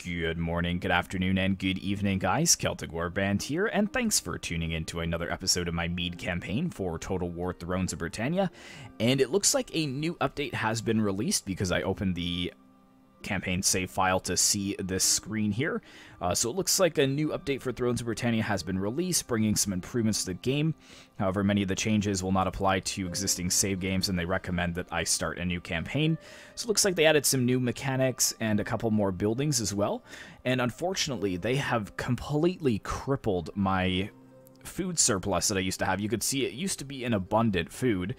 Good morning, good afternoon, and good evening, guys. Celtic Warband here, and thanks for tuning in to another episode of my Mide campaign for Total War Thrones of Britannia. And it looks like a new update has been released because I opened the campaign save file to see this screen here. So it looks like a new update for Thrones of Britannia has been released, bringing some improvements to the game. However, many of the changes will not apply to existing save games, and they recommend that I start a new campaign. So it looks like they added some new mechanics and a couple more buildings as well. And unfortunately, they have completely crippled my food surplus that I used to have. You could see it used to be an abundant food,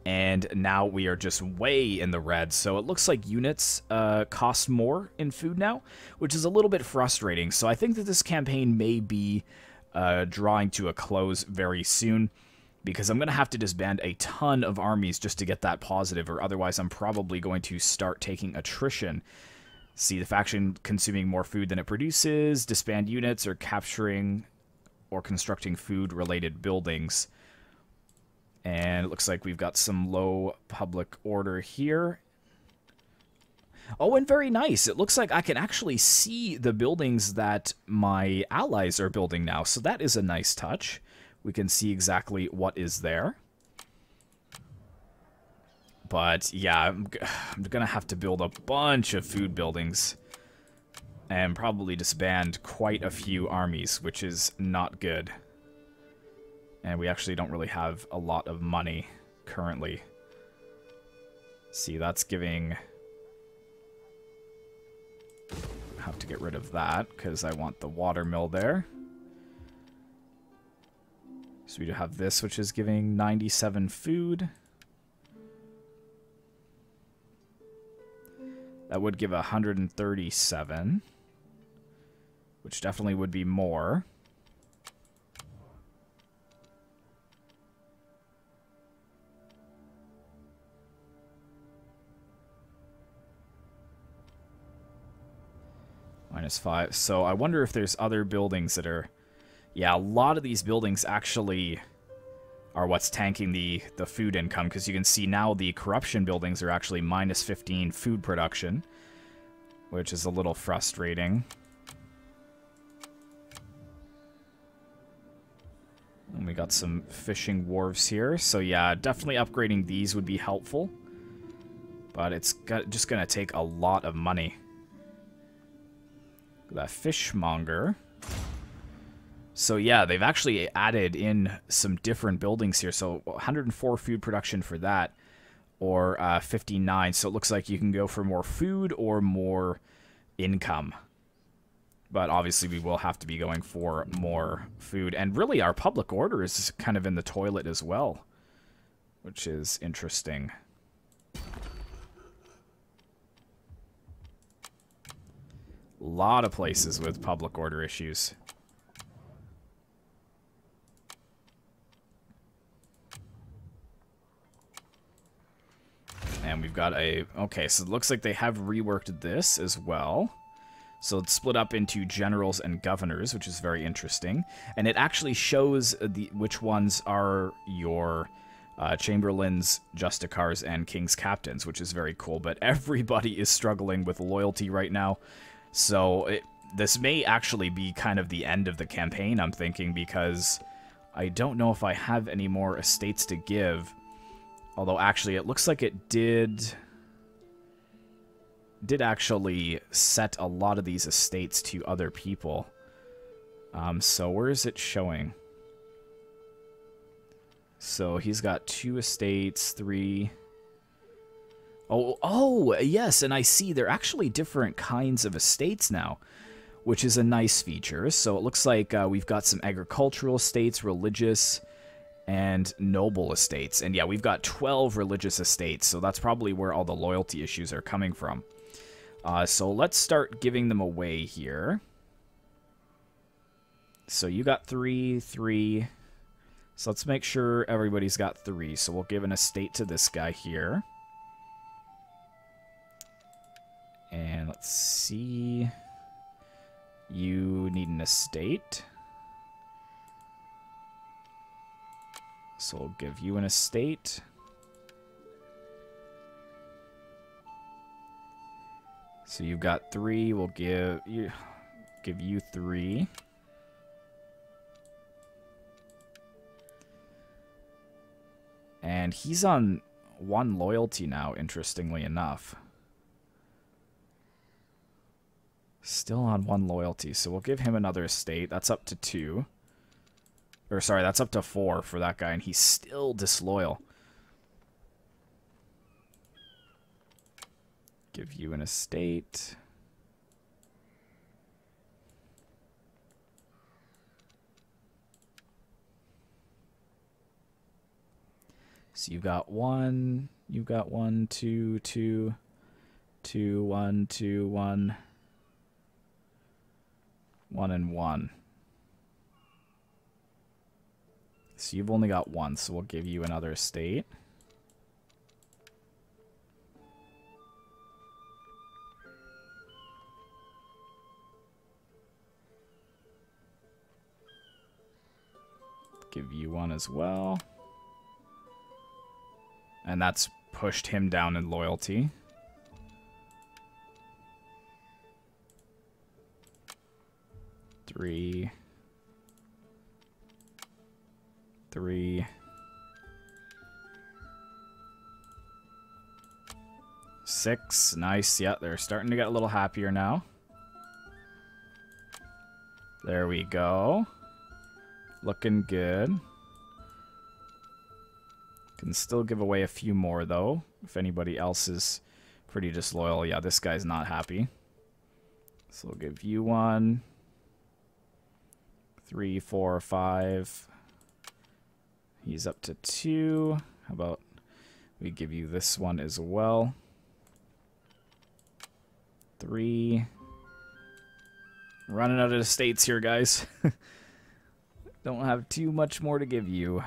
and now we are just way in the red. So it looks like units cost more in food now, which is a little bit frustrating. So I think that this campaign may be drawing to a close very soon, because I'm going to have to disband a ton of armies just to get that positive, or otherwise I'm probably going to start taking attrition. See, the faction consuming more food than it produces, disband units, or capturing or constructing food-related buildings. And it looks like we've got some low public order here. Oh, and very nice. It looks like I can actually see the buildings that my allies are building now. So that is a nice touch. We can see exactly what is there. But yeah, I'm going to have to build a bunch of food buildings. And probably disband quite a few armies, which is not good. And we actually don't really have a lot of money currently. See, that's giving... I have to get rid of that because I want the water mill there. So we do have this, which is giving 97 food. That would give 137, which definitely would be more. -5. So I wonder if there's other buildings that are... Yeah, a lot of these buildings actually are what's tanking the food income, because you can see now the corruption buildings are actually -15 food production, which is a little frustrating. And we got some fishing wharves here. So yeah, definitely upgrading these would be helpful. But it's just going to take a lot of money. That fishmonger. So yeah, they've actually added in some different buildings here. So 104 food production for that, or 59. So it looks like you can go for more food or more income. But obviously we will have to be going for more food. And really our public order is kind of in the toilet as well, which is interesting. A lot of places with public order issues. And we've got a... Okay, so it looks like they have reworked this as well. So it's split up into generals and governors, which is very interesting. And it actually shows which ones are your chamberlains, justicars, and king's captains, which is very cool. But everybody is struggling with loyalty right now. So this may actually be kind of the end of the campaign, I'm thinking, because I don't know if I have any more estates to give. Although actually it looks like it did actually set a lot of these estates to other people. So where is it showing? So he's got 2 estates, 3... Oh, yes, and I see they're actually different kinds of estates now, which is a nice feature. So it looks like we've got some agricultural estates, religious, and noble estates. And yeah, we've got 12 religious estates, so that's probably where all the loyalty issues are coming from. So let's start giving them away here. So you got 3, 3. So let's make sure everybody's got 3. So we'll give an estate to this guy here. And let's see. You need an estate. So we'll give you an estate. So you've got 3. We'll give you 3. And he's on 1 loyalty now, interestingly enough. Still on 1 loyalty, so we'll give him another estate. That's up to 2. Or sorry, that's up to 4 for that guy, and he's still disloyal. Give you an estate. So you've got 1, 2, 2, 2, 1, 2, 1, 1, and 1. So you've only got 1, so we'll give you another estate. Give you 1 as well. And that's pushed him down in loyalty. Three. 6. Nice. Yeah, they're starting to get a little happier now. There we go. Looking good. Can still give away a few more, though, if anybody else is pretty disloyal. Yeah, this guy's not happy. So we'll give you 1. 3, 4, 5. He's up to 2. How about we give you this one as well? 3. Running out of estates here, guys. Don't have too much more to give you.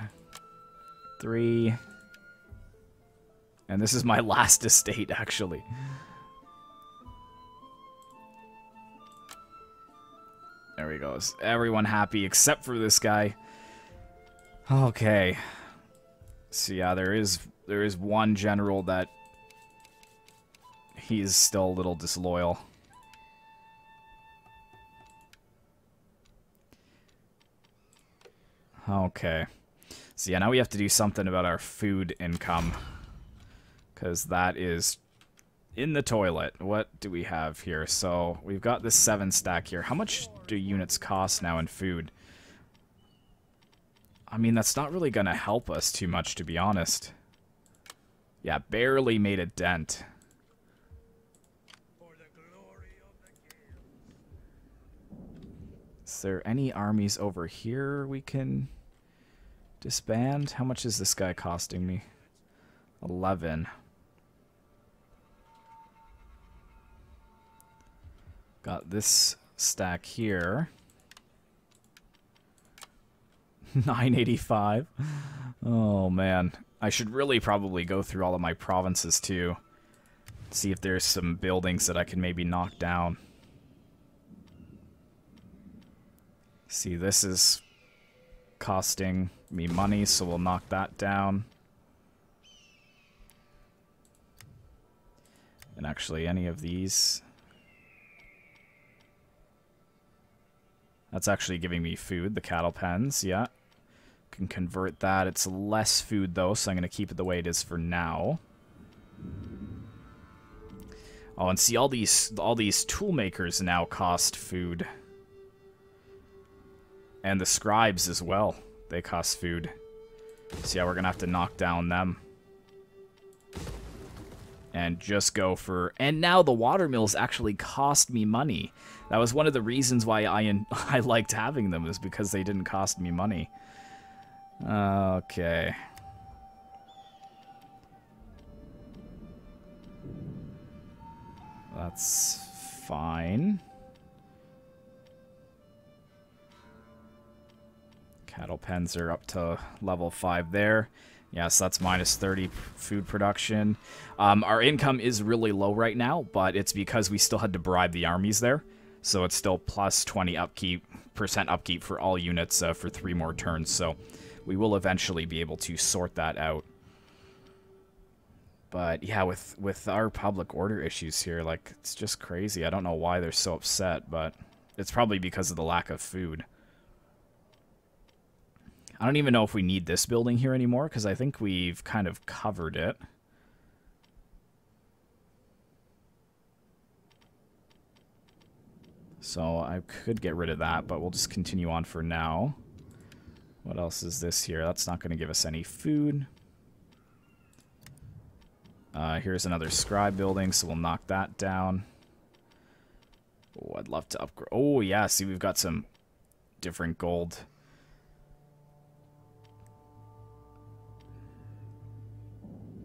3. And this is my last estate, actually. There we go. Is everyone happy except for this guy? Okay. So yeah, there is one general that he's still a little disloyal. Okay. So yeah, now we have to do something about our food income, because that is in the toilet. What do we have here? So we've got this 7 stack here. How much do units cost now in food? I mean, that's not really going to help us too much, to be honest. Yeah, barely made a dent. Is there any armies over here we can disband? How much is this guy costing me? 11. Got this stack here. 985. Oh, man. I should really probably go through all of my provinces, too. See if there's some buildings that I can maybe knock down. See, this is costing me money, so we'll knock that down. And actually, any of these... That's actually giving me food, the cattle pens, yeah. Can convert that. It's less food, though, so I'm going to keep it the way it is for now. Oh, and see, all these tool makers now cost food. And the scribes as well. They cost food. So yeah, we're going to have to knock down them. And just go for... And now the watermills actually cost me money. That was one of the reasons why I liked having them, is because they didn't cost me money. Okay. That's fine. Cattle pens are up to level 5 there. Yes, that's minus 30 food production. Our income is really low right now, but it's because we still had to bribe the armies there. So it's still plus 20% upkeep for all units for 3 more turns. So we will eventually be able to sort that out. But yeah, with our public order issues here, like, it's just crazy. I don't know why they're so upset, but it's probably because of the lack of food. I don't even know if we need this building here anymore, because I think we've kind of covered it. So I could get rid of that, but we'll just continue on for now. What else is this here? That's not going to give us any food. Here's another scribe building, so we'll knock that down. Oh, I'd love to upgrade. Oh, yeah, see, we've got some different gold.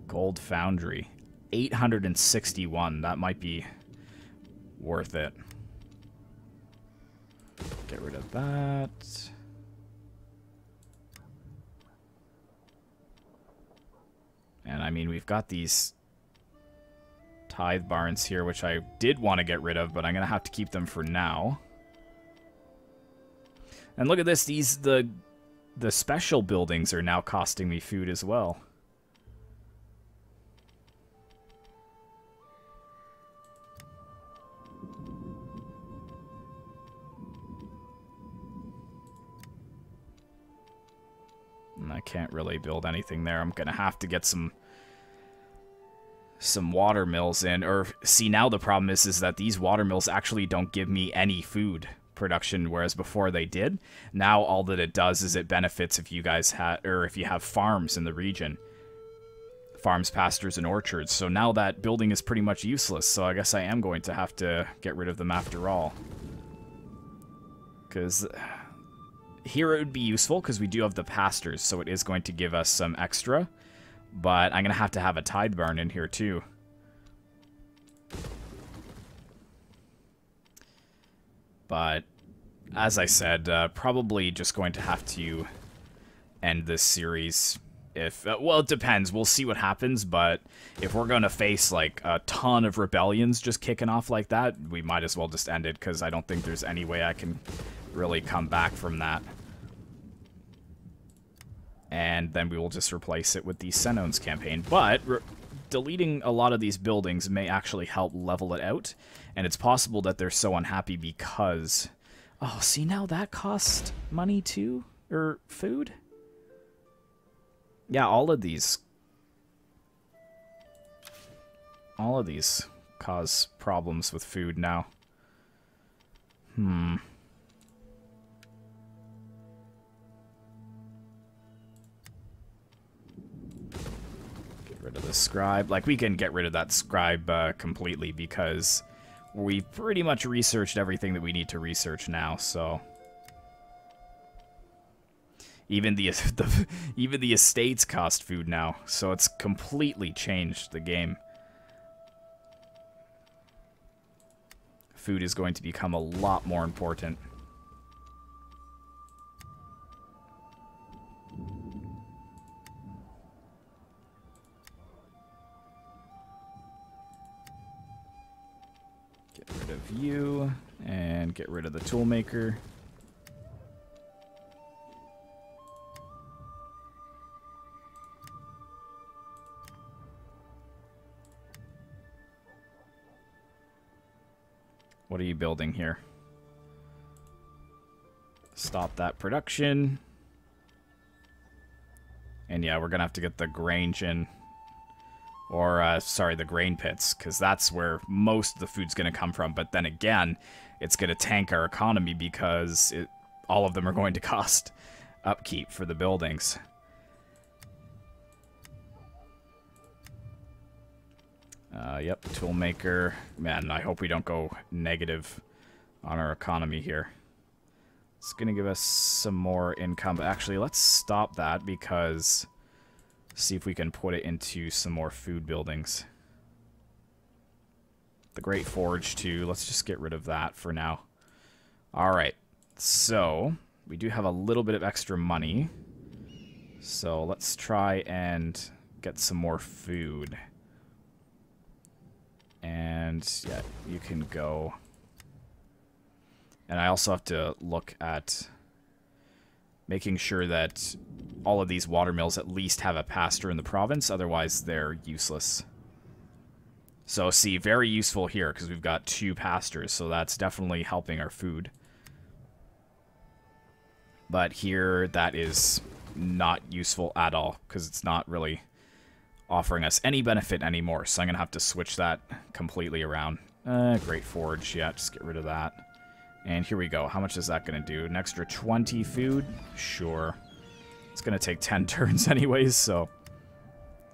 Gold foundry. 861. That might be worth it. Get rid of that. And I mean, we've got these tithe barns here, which I did want to get rid of, but I'm going to have to keep them for now. And look at this, the special buildings are now costing me food as well. And I can't really build anything there. I'm going to have to get some water mills in. Or, see, now the problem is that these water mills actually don't give me any food production, whereas before they did. Now all that it does is it benefits if you guys have, or if you have farms in the region. Farms, pastures, and orchards. So now that building is pretty much useless, so I guess I am going to have to get rid of them after all. Because here it would be useful, because we do have the pastures, so it is going to give us some extra. But I'm going to have a tithe barn in here, too. But, as I said, probably just going to have to end this series. If well, it depends. We'll see what happens, but if we're going to face, like, a ton of rebellions just kicking off like that, we might as well just end it, because I don't think there's any way I can really come back from that. And then we will just replace it with the Senones campaign. But deleting a lot of these buildings may actually help level it out. And it's possible that they're so unhappy because... Oh, see, now that cost money too? Or food? Yeah, all of these cause problems with food now. Get rid of the scribe. Like, we can get rid of that scribe completely because we pretty much researched everything that we need to research now, so... Even the estates cost food now, so it's completely changed the game. Food is going to become a lot more important. Get rid of you, and get rid of the toolmaker. What are you building here? Stop that production. And yeah, we're gonna have to get the grange in. Or, sorry, the grain pits, because that's where most of the food's gonna come from. But then again, it's gonna tank our economy because all of them are going to cost upkeep for the buildings. Yep, toolmaker. Man, I hope we don't go negative on our economy here. It's going to give us some more income. But actually, let's stop that because... See if we can put it into some more food buildings. The Great Forge, too. Let's just get rid of that for now. Alright, so... We do have a little bit of extra money. So let's try and get some more food. And, yeah, you can go. And I also have to look at making sure that all of these water mills at least have a pasture in the province, otherwise they're useless. So see, very useful here because we've got 2 pastures, so that's definitely helping our food. But here, that is not useful at all because it's not really offering us any benefit anymore. So I'm going to have to switch that completely around. Great forge, yeah, just get rid of that. And here we go. How much is that going to do? An extra 20 food? Sure. It's going to take 10 turns anyways, so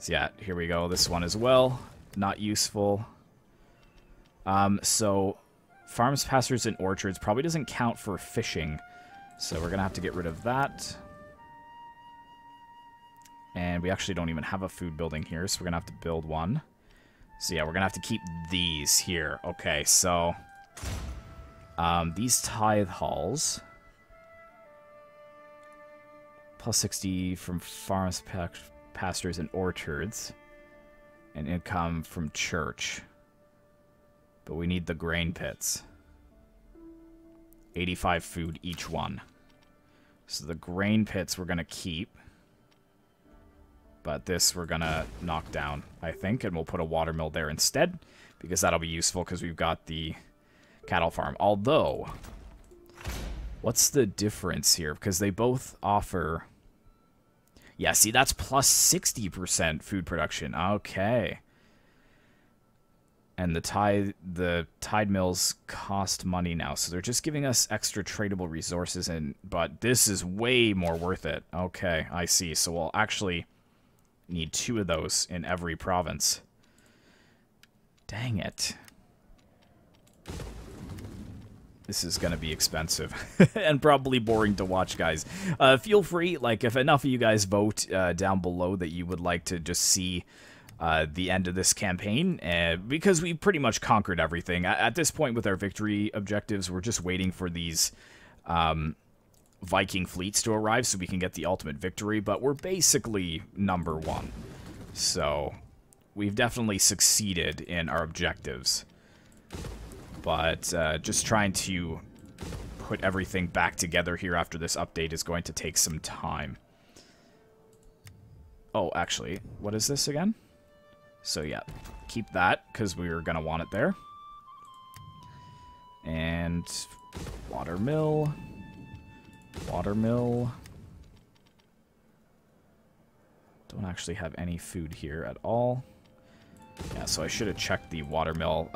yeah, here we go. This one as well. Not useful. So farms, pastures, and orchards probably doesn't count for fishing. So we're going to have to get rid of that. And we actually don't even have a food building here, so we're going to have to build one. So yeah, we're going to have to keep these here. Okay, so these tithe halls. Plus 60 from farms, pastures, and orchards. And income from church. But we need the grain pits. 85 food each one. So the grain pits we're going to keep. But this we're going to knock down, I think. And we'll put a water mill there instead. Because that'll be useful because we've got the cattle farm. Although, what's the difference here? Because they both offer... Yeah, see, that's plus 60% food production. Okay. And the tide mills cost money now, so they're just giving us extra tradable resources, but this is way more worth it. Okay, I see. So we'll actually need 2 of those in every province. Dang it. This is going to be expensive and probably boring to watch, guys. Feel free, like, if enough of you guys vote down below that you would like to just see the end of this campaign, because we pretty much conquered everything. At this point with our victory objectives, we're just waiting for these Viking fleets to arrive so we can get the ultimate victory, but we're basically #1. So we've definitely succeeded in our objectives. But just trying to put everything back together here after this update is going to take some time. Oh, actually, what is this again? So yeah, keep that, because we were going to want it there. And water mill. Water mill. Don't actually have any food here at all. Yeah, so I should have checked the water mill.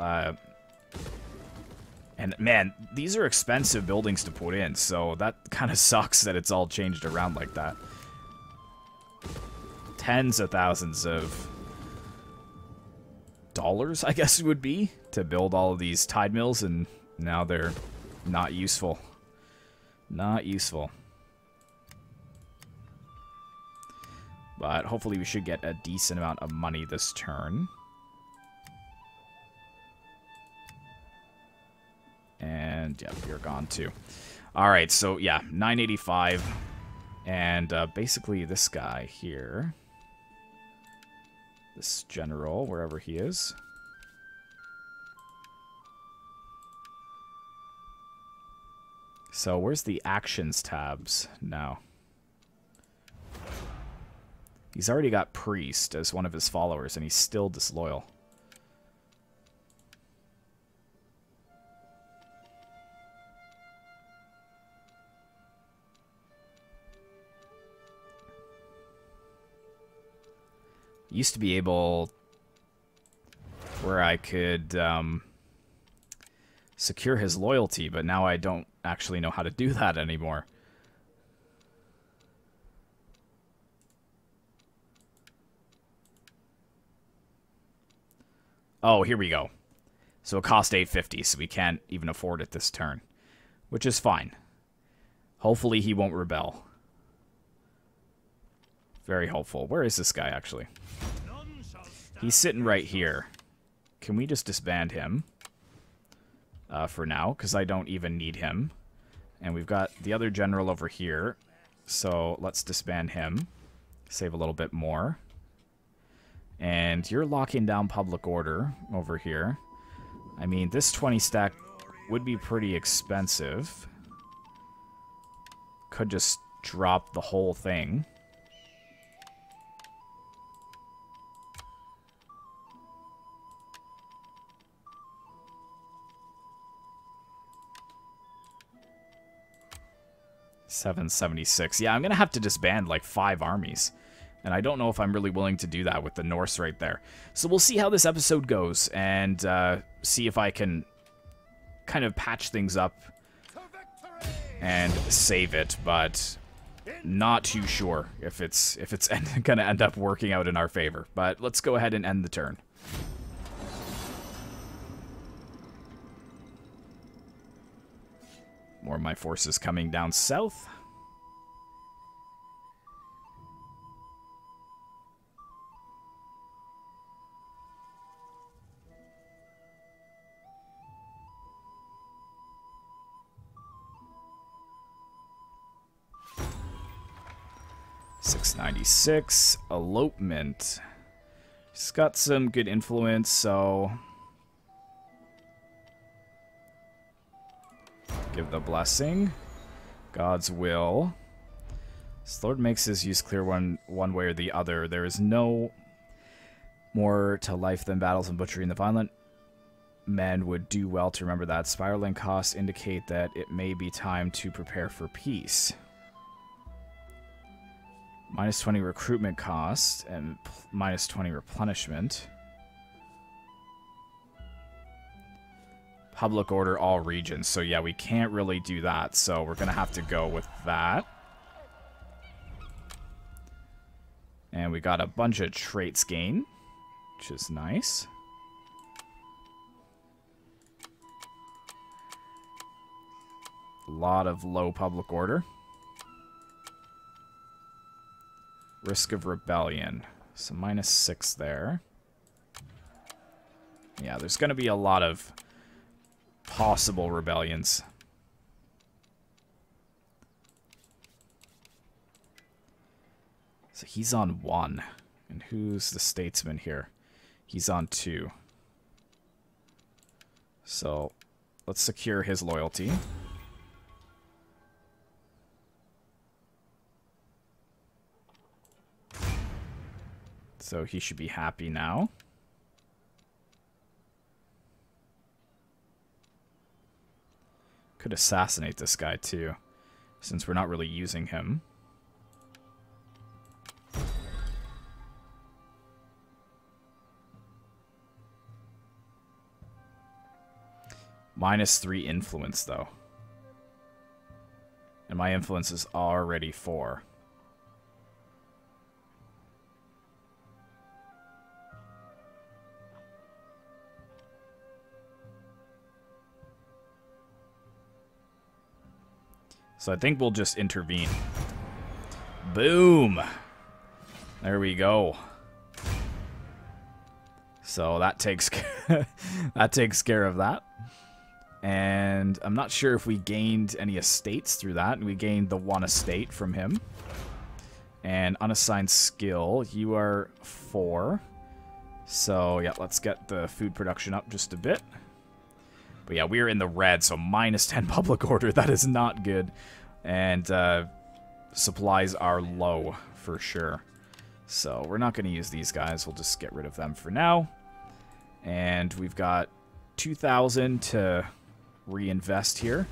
And man, these are expensive buildings to put in, so that kind of sucks that it's all changed around like that. Tens of thousands of dollars, I guess it would be, to build all of these tide mills, and now they're not useful. Not useful. But hopefully we should get a decent amount of money this turn. And, yep, you're gone too. Alright, so, yeah, 985. And, basically this guy here. This general, wherever he is. So, where's the actions tabs now? He's already got Priest as one of his followers, and he's still disloyal. Used to be able where I could secure his loyalty, but now I don't actually know how to do that anymore. Oh, here we go. So it cost 850, so we can't even afford it this turn, which is fine. Hopefully he won't rebel. Very hopeful. Where is this guy, actually? He's sitting right here. Can we just disband him for now? Because I don't even need him. And we've got the other general over here. So let's disband him. Save a little bit more. And you're locking down public order over here. I mean, this 20 stack would be pretty expensive. Could just drop the whole thing. 776. Yeah, I'm going to have to disband like 5 armies. And I don't know if I'm really willing to do that with the Norse right there. So we'll see how this episode goes and see if I can kind of patch things up and save it, but not too sure if it's going to end up working out in our favor. But let's go ahead and end the turn. More of my forces coming down south. $696 elopement. He's got some good influence, so give the blessing. God's will. This Lord makes his use clear one way or the other. There is no more to life than battles and butchery, and the violent men would do well to remember that. Spiraling costs indicate that it may be time to prepare for peace. Minus 20 recruitment cost and minus 20 replenishment. Public order all regions. So yeah, we can't really do that. So we're going to have to go with that. And we got a bunch of traits gain, which is nice. A lot of low public order. Risk of rebellion. So minus 6 there. Yeah, there's going to be a lot of possible rebellions. So he's on 1. And who's the statesman here? He's on 2. So let's secure his loyalty. So he should be happy now. Could assassinate this guy too, since we're not really using him. Minus 3 influence though. And my influence is already 4. So I think we'll just intervene. Boom! There we go. So that takes that takes care of that. And I'm not sure if we gained any estates through that. We gained the 1 estate from him. And unassigned skill, you are 4. So yeah, let's get the food production up just a bit. But yeah, we're in the red, so minus 10 public order. That is not good. And supplies are low, for sure. So we're not going to use these guys. We'll just get rid of them for now. And we've got 2,000 to reinvest here.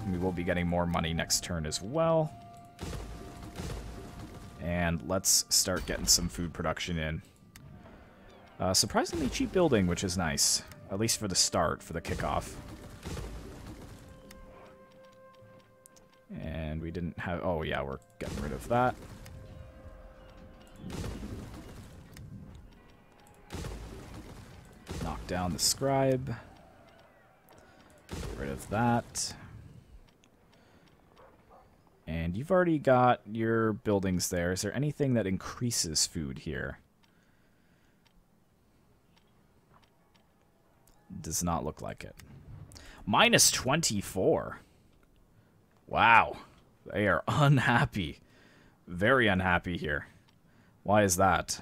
We will be getting more money next turn as well. And let's start getting some food production in. Surprisingly cheap building, which is nice. At least for the start, for the kickoff. And we didn't have... Oh, yeah, we're getting rid of that. Knock down the scribe. Get rid of that. And you've already got your buildings there. Is there anything that increases food here? Does not look like it. Minus 24. Wow. They are unhappy. Very unhappy here. Why is that?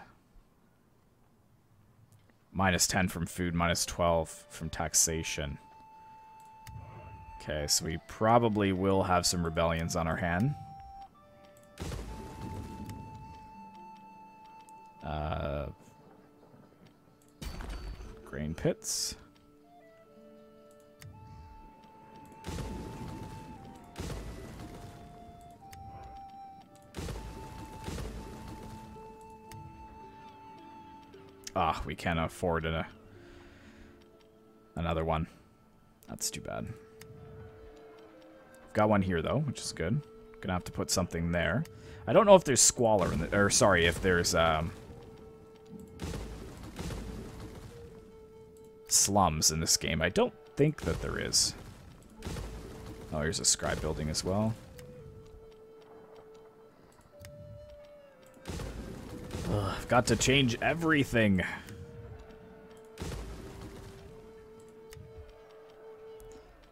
Minus 10 from food, minus 12 from taxation. Okay, so we probably will have some rebellions on our hand. Grain pits. Ah, we can't afford another one. That's too bad. Got one here, though, which is good. Gonna have to put something there. I don't know if there's squalor in the... Or, sorry, if there's, slums in this game. I don't think that there is. Oh, here's a scribe building as well. Ugh, I've got to change everything.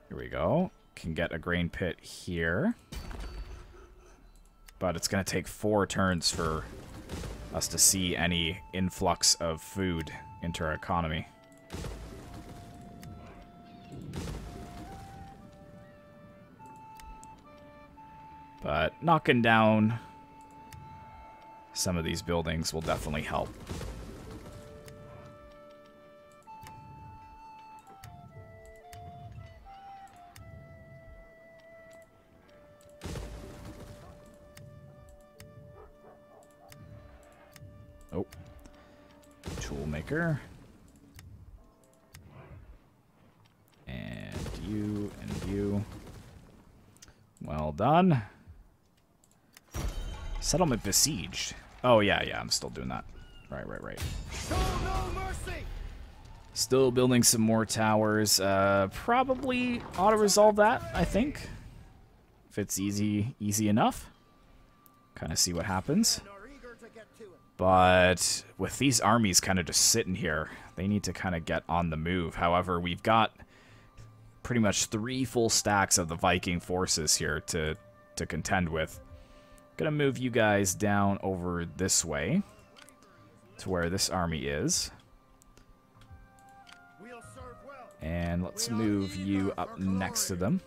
Here we go. Can get a grain pit here. But it's going to take 4 turns for us to see any influx of food into our economy. But knocking down some of these buildings will definitely help. Oh. Tool maker. And you and you. Well done. Settlement besieged. Oh, yeah, I'm still doing that. Right. Show no mercy. Still building some more towers. Probably auto-resolve that, I think. If it's easy enough. Kind of see what happens. But with these armies kind of just sitting here, they need to kind of get on the move. However, we've got pretty much 3 full stacks of the Viking forces here to contend with. Gonna move you guys down over this way to where this army is. And let's move you up next to them,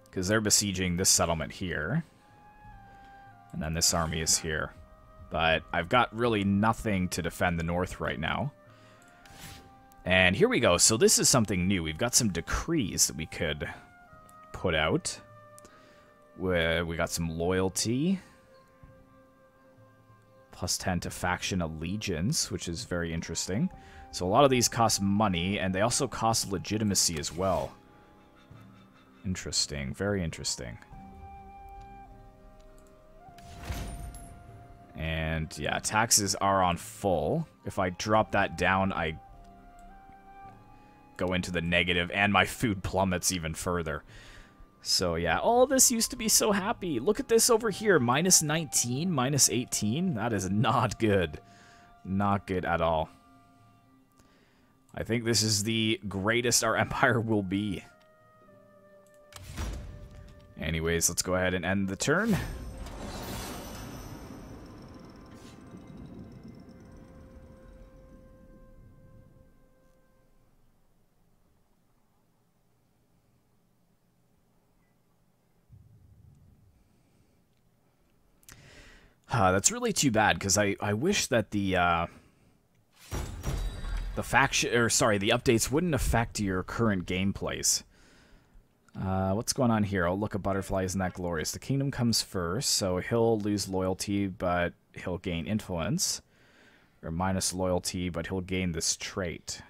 because they're besieging this settlement here. And then this army is here. But I've got really nothing to defend the north right now. And here we go. So this is something new. We've got some decrees that we could put out. We got some loyalty. +10 to faction allegiance, which is very interesting. So a lot of these cost money, and they also cost legitimacy as well. Interesting. Very interesting. And, yeah, taxes are on full. If I drop that down, I go into the negative, and my food plummets even further. So, yeah, all this used to be so happy. Look at this over here. -19, -18. That is not good. Not good at all. I think this is the greatest our empire will be. Anyways, let's go ahead and end the turn. That's really too bad, because I wish that the faction, or sorry, the updates wouldn't affect your current gameplays. What's going on here? Oh, look, a butterfly, isn't that glorious? The kingdom comes first, so he'll lose loyalty, but he'll gain influence. Or minus loyalty, but he'll gain this trait.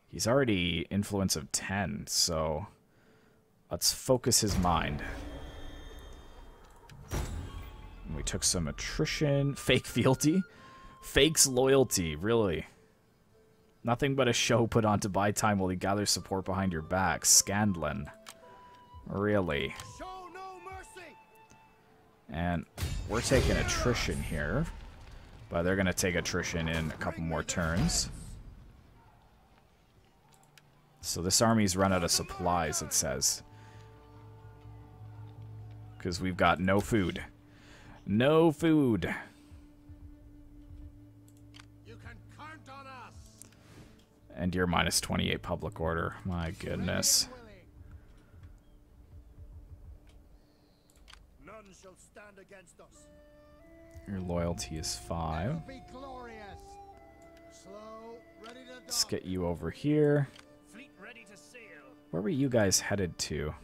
He's already influence of 10, so let's focus his mind. We took some attrition. Fake fealty? Fakes loyalty, really. Nothing but a show put on to buy time while he gathers support behind your back. Scandalin. Really. Show no mercy. And we're taking attrition here. But they're going to take attrition in a couple more turns. So this army's run out of supplies, it says. Because we've got no food. No food. You can count on us. And you're -28 public order. My goodness. None shall stand against us. Your loyalty is 5. Be glorious. Slow, ready to Let's get you over here. Fleet ready to sail. Where were you guys headed to?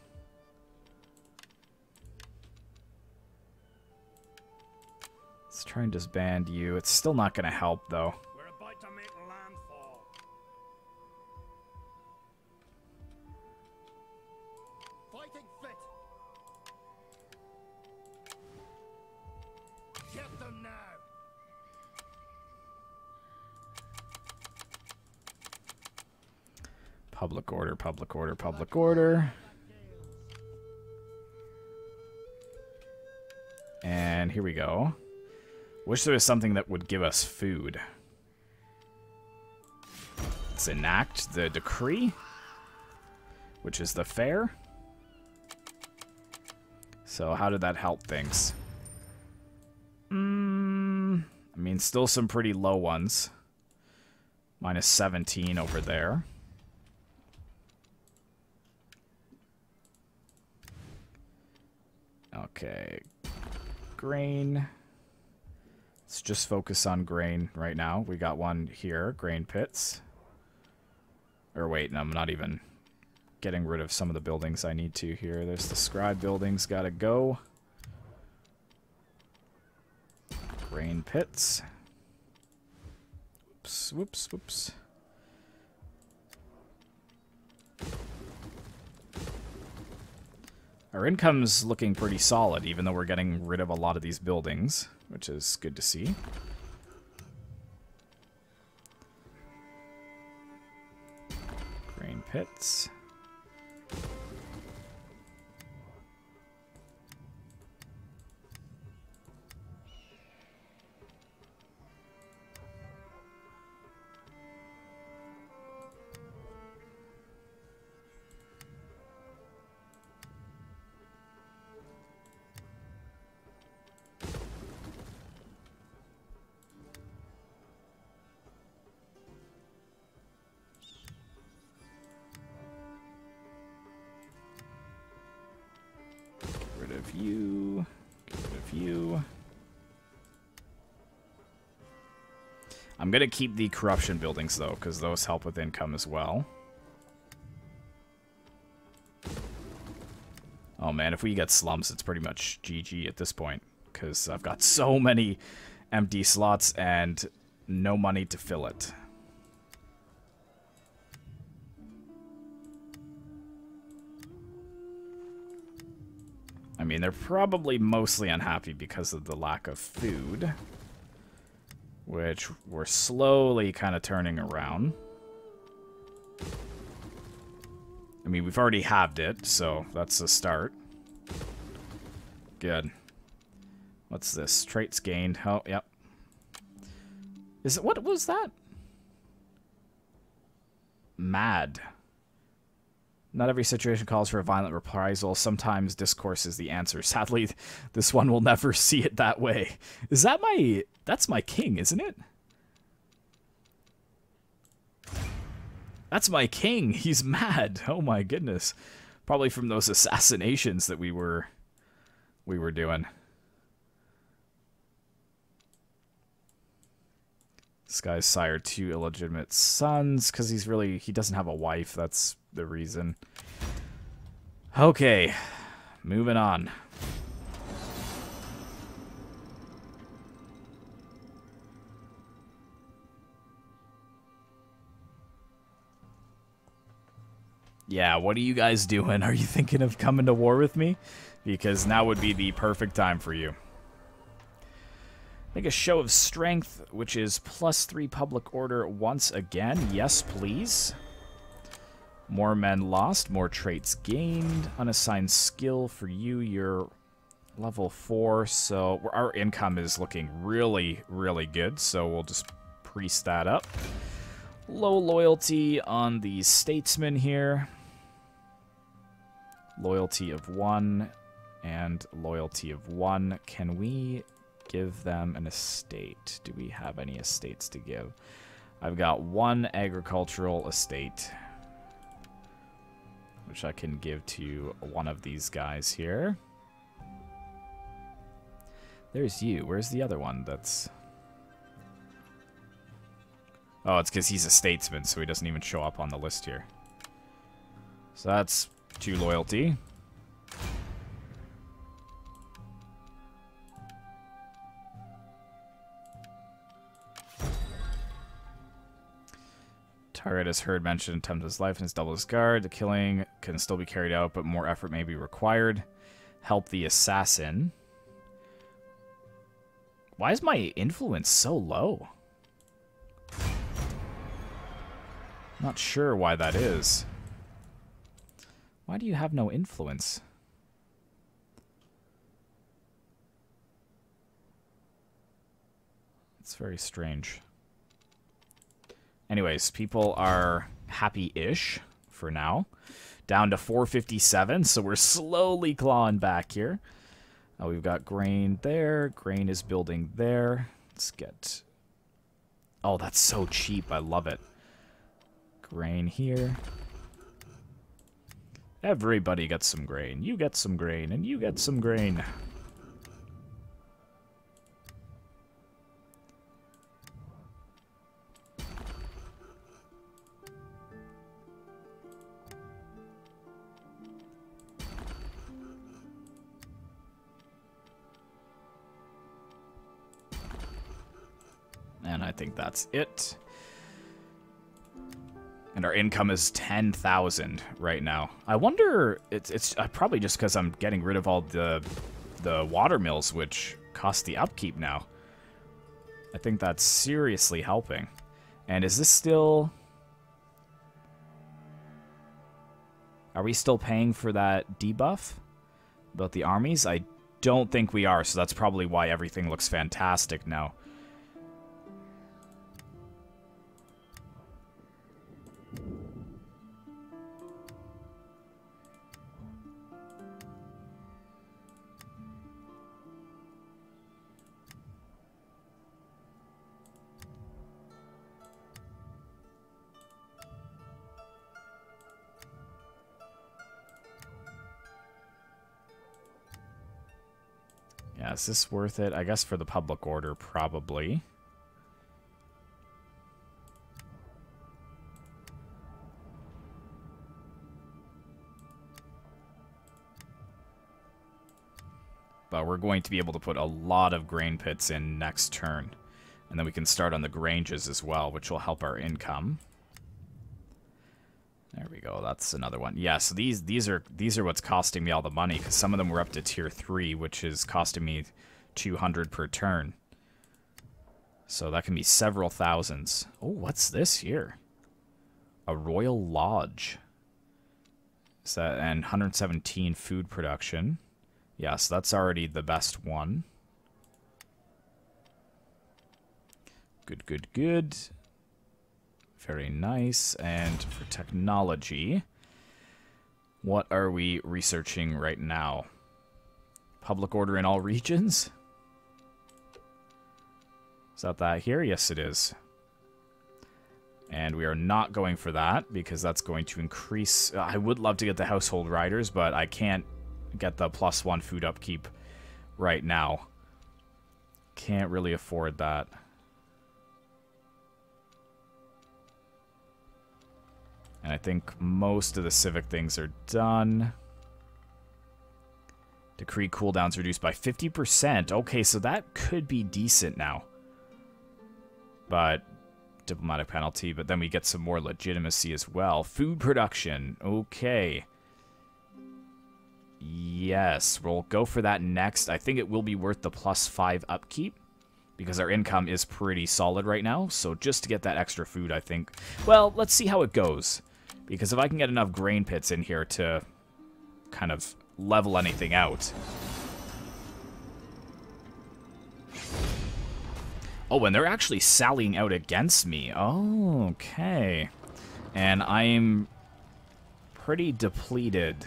Let's try and disband you. It's still not going to help, though. We're about to make landfall. Fighting fit. Get them now. Public order, public order, public order. And here we go. Wish there was something that would give us food. Let's enact the decree, which is the fair. So how did that help things? I mean, still some pretty low ones. Minus 17 over there. Okay. Grain. Let's just focus on grain right now. We got one here, grain pits. Or wait, no, I'm not even getting rid of some of the buildings I need to here. There's the scribe buildings, gotta go. Grain pits. Whoops, whoops, whoops. Our income's looking pretty solid, even though we're getting rid of a lot of these buildings, which is good to see. Grain pits. You, get rid of you. I'm gonna keep the corruption buildings though, because those help with income as well. Oh man, if we get slums, it's pretty much GG at this point, because I've got so many empty slots and no money to fill it. I mean, they're probably mostly unhappy because of the lack of food, which we're slowly kind of turning around. I mean, we've already halved it, so that's a start. Good. What's this? Traits gained. Oh, yep. Is it, what was that? Mad. Not every situation calls for a violent reprisal. Sometimes discourse is the answer. Sadly, this one will never see it that way. Is that my... That's my king, isn't it? That's my king. He's mad. Oh my goodness. Probably from those assassinations that we were doing. This guy's sired 2 illegitimate sons because he doesn't have a wife. That's the reason. Okay, moving on. Yeah, what are you guys doing? Are you thinking of coming to war with me? Because now would be the perfect time for you. Make a show of strength, which is +3 public order once again. Yes, please. More men lost, more traits gained. Unassigned skill for you, you're level 4, so our income is looking really, really good, so we'll just priest that up. Low loyalty on the statesman here. Loyalty of 1 and loyalty of 1. Can we give them an estate? Do we have any estates to give? I've got 1 agricultural estate, which I can give to one of these guys here. There's you. Where's the other one that's... Oh, it's because he's a statesman, so he doesn't even show up on the list here. So that's 2 loyalty. Target has heard mentioned attempt his life and his double his guard. The killing can still be carried out, but more effort may be required. Help the assassin. Why is my influence so low? Not sure why that is. Why do you have no influence? It's very strange. Anyways, people are happy-ish for now. Down to 457, so we're slowly clawing back here. We've got grain there. Grain is building there. Let's get... Oh, that's so cheap. I love it. Grain here. Everybody gets some grain. You get some grain, and you get some grain. And I think that's it. And our income is 10,000 right now. I wonder, it's probably just because I'm getting rid of all the water mills, which cost the upkeep now. I think that's seriously helping. And is this still... Are we still paying for that debuff about the armies? I don't think we are, so that's probably why everything looks fantastic now. Yeah, is this worth it? I guess for the public order, probably. But we're going to be able to put a lot of grain pits in next turn. And then we can start on the granges as well, which will help our income. There we go. That's another one. Yeah, so these are what's costing me all the money, because some of them were up to tier 3, which is costing me 200 per turn. So that can be several thousands. Oh, what's this here? A royal lodge. Is that and 117 food production? Yeah, so that's already the best one. Good, good, good. Very nice. And for technology, what are we researching right now? Public order in all regions? Is that here? Yes, it is. And we are not going for that because that's going to increase... I would love to get the household riders, but I can't get the +1 food upkeep right now. Can't really afford that. And I think most of the civic things are done. Decree cooldowns reduced by 50%. Okay, so that could be decent now. But diplomatic penalty, but then we get some more legitimacy as well. Food production. Okay. Yes, we'll go for that next. I think it will be worth the +5 upkeep because our income is pretty solid right now. So just to get that extra food, I think... Well, let's see how it goes. Because if I can get enough grain pits in here to kind of level anything out. Oh, and they're actually sallying out against me. Oh, okay. And I'm pretty depleted.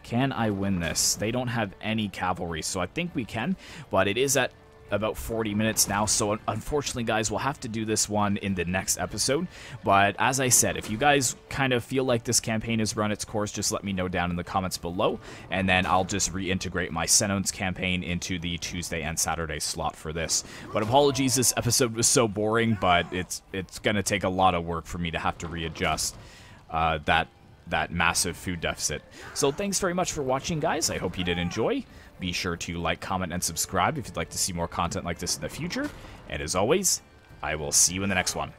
Can I win this? They don't have any cavalry, so I think we can. But it is at about 40 minutes now, so unfortunately, guys, we'll have to do this one in the next episode. But as I said, if you guys kind of feel like this campaign has run its course, just let me know down in the comments below, and then I'll just reintegrate my Senones campaign into the Tuesday and Saturday slot for this. But apologies, this episode was so boring, but it's going to take a lot of work for me to have to readjust that massive food deficit. So thanks very much for watching, guys. I hope you did enjoy. Be sure to like, comment, and subscribe if you'd like to see more content like this in the future. And as always, I will see you in the next one.